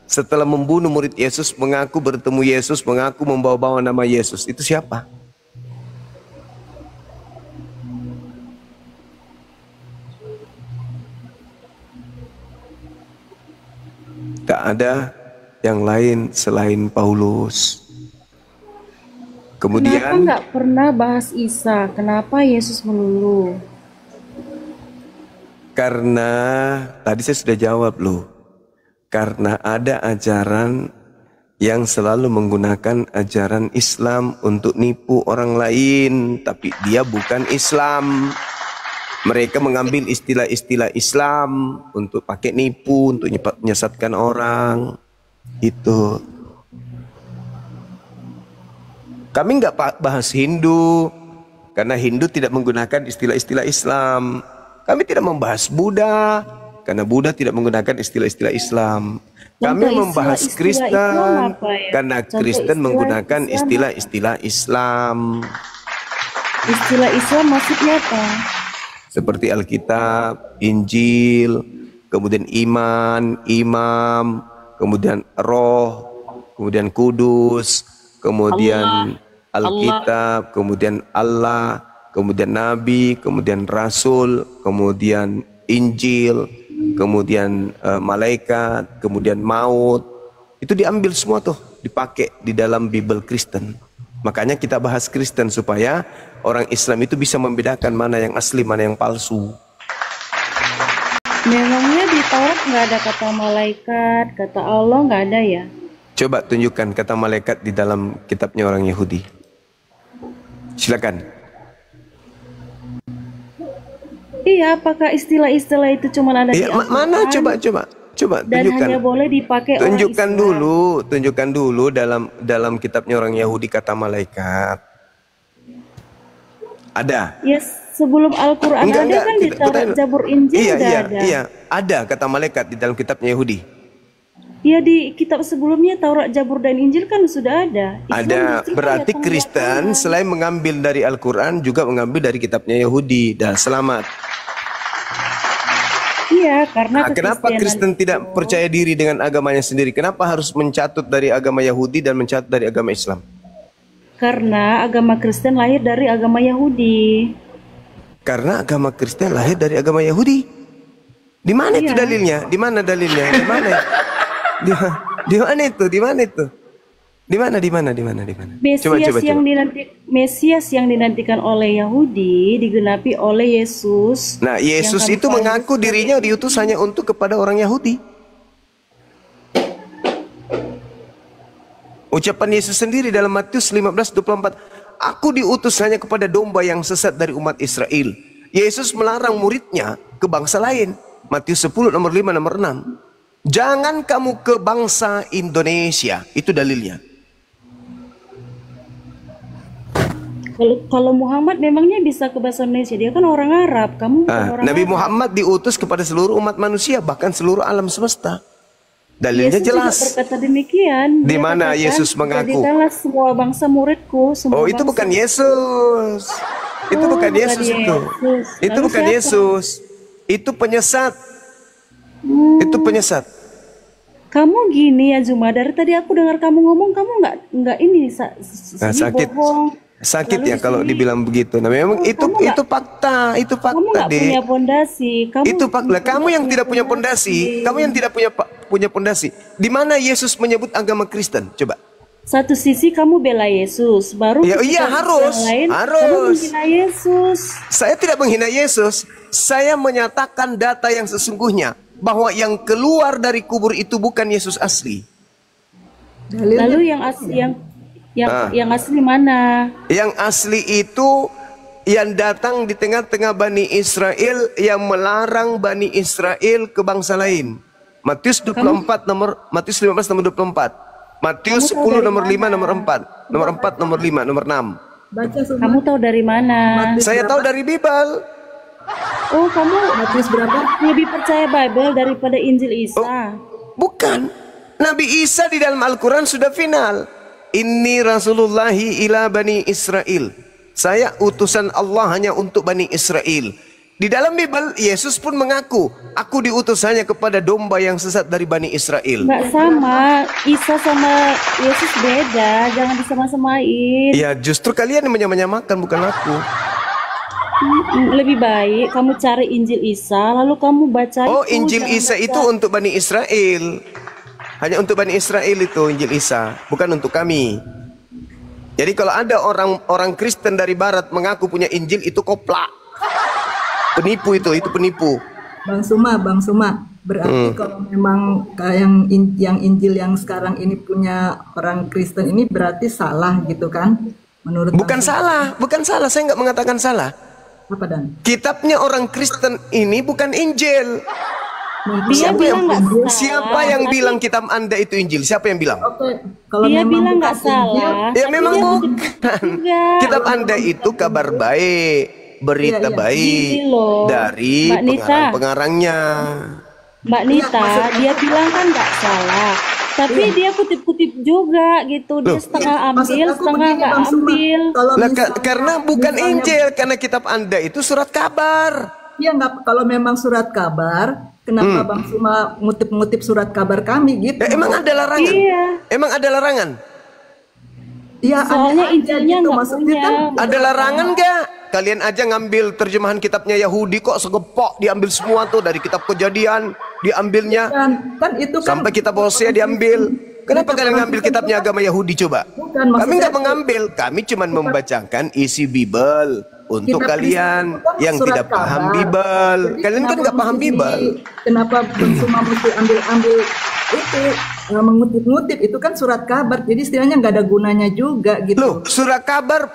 setelah membunuh murid Yesus, mengaku bertemu Yesus, mengaku membawa-bawa nama Yesus? Itu siapa? Tak ada yang lain selain Paulus. Kenapa Kemudian nggak pernah bahas Isa? Kenapa Yesus menunggu? karena tadi saya sudah jawab loh. Karena ada ajaran yang selalu menggunakan ajaran Islam untuk nipu orang lain, tapi dia bukan Islam. Mereka mengambil istilah-istilah Islam untuk pakai nipu, untuk menyesatkan orang. Itu. Kami nggak bahas Hindu, karena Hindu tidak menggunakan istilah-istilah Islam. Kami tidak membahas Buddha, karena Buddha tidak menggunakan istilah-istilah Islam. Kami Contoh membahas istilah-istilah Kristen Islam apa ya? karena Contoh Kristen istilah menggunakan Islam. istilah-istilah Islam Istilah Islam maksudnya apa? seperti Alkitab, Injil, kemudian iman, imam, kemudian roh, kemudian kudus, kemudian Alkitab, kemudian Allah, kemudian Nabi, kemudian Rasul, kemudian Injil, kemudian malaikat, kemudian maut. Itu diambil semua tuh, dipakai di dalam Bible Kristen. Makanya kita bahas Kristen supaya orang Islam itu bisa membedakan mana yang asli, mana yang palsu. Memangnya di Taurat nggak ada kata malaikat, kata Allah nggak ada ya? Coba tunjukkan kata malaikat di dalam kitabnya orang Yahudi. Silakan. Iya, apakah istilah-istilah itu cuma ada di Iya, Al-Quran? mana coba Dan tunjukkan. hanya boleh dipakai orang Tunjukkan Islam. tunjukkan dulu dalam kitabnya orang Yahudi kata malaikat. Ada. Ya sebelum Al-Quran ada kan di Taurat, Zabur, Injil udah ada. Iya, ada kata malaikat di dalam kitabnya Yahudi. Ya di kitab sebelumnya Taurat, Zabur dan Injil kan sudah ada. Islam Ada, justru berarti kayak Kristen selain mengambil dari Al-Quran juga mengambil dari kitabnya Yahudi. Dah, selamat. Iya, karena Nah, kenapa Kristen tidak percaya diri dengan agamanya sendiri? Kenapa harus mencatut dari agama Yahudi dan mencatut dari agama Islam? Karena agama Kristen lahir dari agama Yahudi. Karena agama Kristen lahir dari agama Yahudi. Di mana itu Iya. dalilnya? Di mana dalilnya? Di mana? Di mana itu? Di mana itu? Di mana? Mesias yang dinantikan oleh Yahudi digenapi oleh Yesus. Nah, Yesus yang kami itu tahu mengaku dirinya diutus hanya untuk kepada orang Yahudi. Ucapan Yesus sendiri dalam Matius 15:24, aku diutus hanya kepada domba yang sesat dari umat Israel. Yesus melarang muridnya ke bangsa lain. Matius 10 nomor 5 nomor 6. Jangan kamu ke bangsa Indonesia. Itu dalilnya. Kalau Muhammad memangnya bisa ke bahasa Indonesia, dia kan orang Arab, kamu bukan orang Nabi Arab. Muhammad diutus kepada seluruh umat manusia, bahkan seluruh alam semesta. Dalilnya Yesus juga jelas. berkata demikian. Di Dia mana katakan, Yesus mengaku? jadikanlah semua bangsa muridku. Semua Oh, itu bangsa. bukan Yesus. Itu Oh, bukan bukan Yesus itu. Yesus. Itu Lalu bukan siapa? Yesus. Itu penyesat. Itu penyesat. Kamu gini ya Zuma, dari tadi aku dengar kamu ngomong, kamu nggak ini Nah, sakit. bohong. Sakit Lalu ya di kalau sini- dibilang begitu. Nah, memang itu fakta, itu Kamu fakta, nggak Dek. punya pondasi. Itu fakta. Kamu yang tidak punya pondasi, kamu yang tidak punya pondasi. Di mana Yesus menyebut agama Kristen? Coba. Satu sisi kamu bela Yesus, baru Ya, ketika iya, sisi harus. yang lain, Harus. kamu menghina Yesus. Saya tidak menghina Yesus. Saya menyatakan data yang sesungguhnya bahwa yang keluar dari kubur itu bukan Yesus asli. Lalu yang asli yang asli mana? Yang asli itu yang datang di tengah-tengah Bani Israel yang melarang Bani Israel ke bangsa lain. Matius 24 Matius 15 nomor 24. Matius 10 nomor 5 nomor 4. Nomor 4 nomor 5 nomor 6. Kamu tahu dari mana? Saya tahu dari Bible. Oh, kamu lebih percaya Bible daripada Injil Isa? Bukan. Nabi Isa di dalam Al-Quran sudah final. Inni Rasulullahi ila Bani Israel. Saya utusan Allah hanya untuk Bani Israel. Di dalam Bible, Yesus pun mengaku, aku diutus hanya kepada domba yang sesat dari Bani Israel. Nggak sama, Isa sama Yesus beda, jangan disama-samain. Ya, justru kalian yang menyamakan, bukan aku. Lebih baik kamu cari Injil Isa, lalu kamu baca Oh, itu, Injil jangan Isa baca. itu untuk Bani Israel. Hanya untuk Bani Israel itu Injil Isa, bukan untuk kami. Jadi kalau ada orang Kristen dari Barat mengaku punya Injil, itu koplak. Penipu itu penipu. Bang Suma, berarti kalau memang yang Injil yang sekarang ini punya orang Kristen ini berarti salah gitu kan? Menurut Bukan salah, saya nggak mengatakan salah. Apa Dan? Kitabnya orang Kristen ini bukan Injil. Dia bilang nggak salah. Siapa yang bilang kitab Anda itu Injil? Siapa yang bilang? Kalau Dia memang bilang nggak bukan Injil, salah. Ya tapi memang dia bukan. juga. Kitab Anda itu kabar baik, berita baik Gini loh, dari Mbak Nita. pengarang-pengarangnya. Mbak Nita, dia bilang kan nggak salah. Tapi dia kutip-kutip juga gitu. Dia setengah ambil, setengah nggak ambil. Karena bukan Injil, karena kitab Anda itu surat kabar. Iya nggak, kalau memang surat kabar, kenapa Bang Suma ngutip-ngutip surat kabar kami gitu? Emang ada larangan? Iya. Emang ada larangan? Iya, soalnya Injilnya gitu, nggak maksudnya punya. kan Ada larangan nggak? Kalian aja ngambil terjemahan kitabnya Yahudi kok segepok diambil semua tuh dari kitab Kejadian diambilnya. kan itu kan sampai kitab Hosea diambil. Kenapa kalian ngambil kitabnya agama Yahudi coba? Bukan, Kami nggak mengambil, kami cuma membacakan isi Bible untuk Kitab kalian Kristen itu kan yang surat tidak paham kabar. Bible. Jadi Kalian kan kenapa nggak paham mesti Bible. Kenapa Suma mesti ambil itu mengutip-ngutip itu kan surat kabar, jadi istilahnya nggak ada gunanya juga gitu. Loh, surat kabar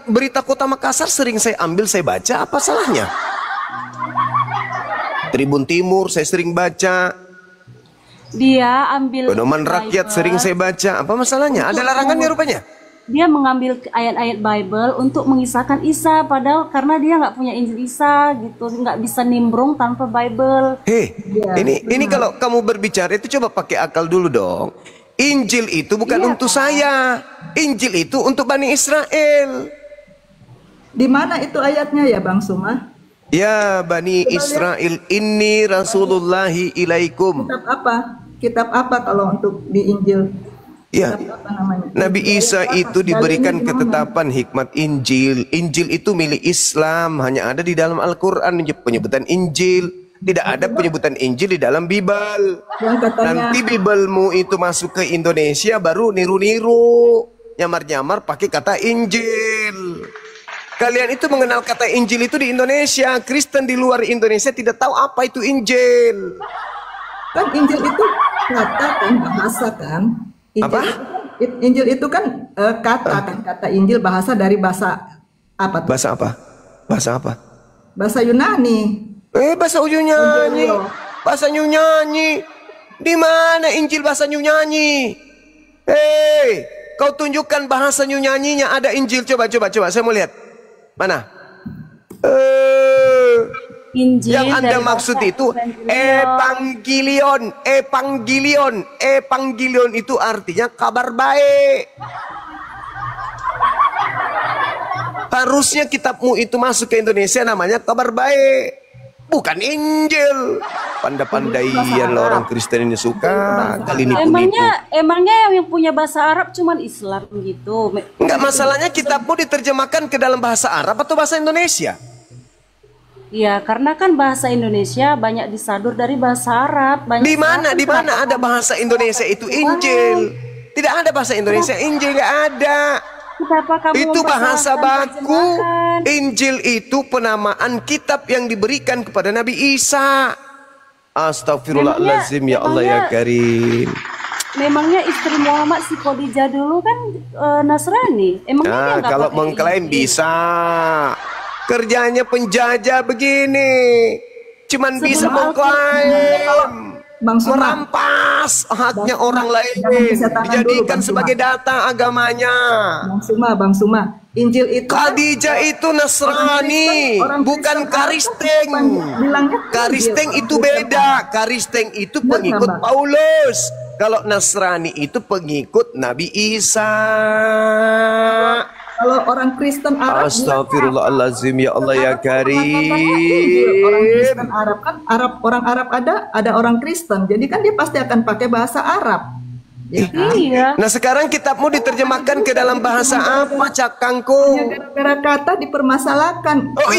berita Kota Makassar sering saya ambil, saya baca, apa salahnya? Tribun Timur saya sering baca, Dia ambil Pedoman Rakyat sering saya baca, apa masalahnya? Ada larangannya rupanya? Dia mengambil ayat-ayat Bible untuk mengisahkan Isa, padahal karena dia nggak punya Injil Isa gitu, nggak bisa nimbrung tanpa Bible. Hei, ini kalau kamu berbicara itu coba pakai akal dulu dong. Injil itu bukan untuk saya. Injil itu untuk Bani Israel. Di mana itu ayatnya ya Bang Suma? Ya Bani Israel, inni Rasulullahi ilaikum. Kitab apa? Kitab apa kalau untuk di Injil? Ya, Nabi Isa itu diberikan ketetapan hikmat Injil. Injil itu milik Islam, hanya ada di dalam Al-Quran penyebutan Injil. Tidak ada penyebutan Injil di dalam Bible. Nanti Biblemu itu masuk ke Indonesia baru niru-niru, nyamar-nyamar pakai kata Injil. Kalian itu mengenal kata Injil itu di Indonesia. Kristen di luar Indonesia tidak tahu apa itu Injil. Kan Injil itu kata kan, bahasa kan. Injil itu kan kata Injil bahasa dari bahasa apa tuh? Bahasa apa? Bahasa apa? Bahasa Yunani. Bahasa Yunani. Bahasa Yunani. Di mana Injil bahasa Yunani? Kau tunjukkan bahasa Yunaninya ada Injil, coba saya mau lihat. Mana? Injil yang Anda dari maksud bahasa itu Evangelion itu artinya kabar baik. Harusnya kitabmu itu masuk ke Indonesia namanya kabar baik, bukan Injil. Pandai-pandaian orang Kristen ini suka kali nipu-nipu. Emangnya yang punya bahasa Arab cuman Islam gitu? Enggak, masalahnya kitabmu diterjemahkan ke dalam bahasa Arab atau bahasa Indonesia? Ya, karena kan bahasa Indonesia banyak disadur dari bahasa Arab. Di mana ada bahasa Indonesia itu Injil? Tidak ada bahasa Indonesia Injil, nggak ada. Itu bahasa baku. Injil itu penamaan kitab yang diberikan kepada Nabi Isa. Astagfirullahaladzim, ya Allah ya Karim. Memangnya istri Muhammad si Khadijah dulu kan Nasrani. Emangnya dia nggak kalau pakai mengklaim Injil? bisa. Kerjanya penjajah begini, cuman bisa mengklaim, merampas haknya orang lain, dijadikan sebagai data agamanya. Bang Suma, Injil itu Khadijah itu Nasrani, bukan Karisteng. Karisteng itu beda. Karisteng itu pengikut Paulus. Kalau Nasrani itu pengikut Nabi Isa. Kalau orang Kristen Arab, Astagfirullahaladzim, ya Allah ya Karim. Orang Kristen Arab kan orang Arab ada orang Kristen, jadi kan dia pasti akan pakai bahasa Arab. Ya kan? Iya. Nah sekarang kitabmu diterjemahkan ke dalam bahasa apa, Cak Kangkung? Gara-gara kata dipermasalahkan. Oh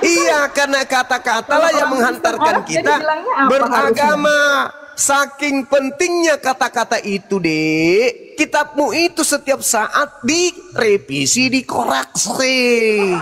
iya, karena kata-kata lah yang menghantarkan kita beragama. Saking pentingnya kata-kata itu, Dek, kitabmu itu setiap saat direvisi, dikoreksi.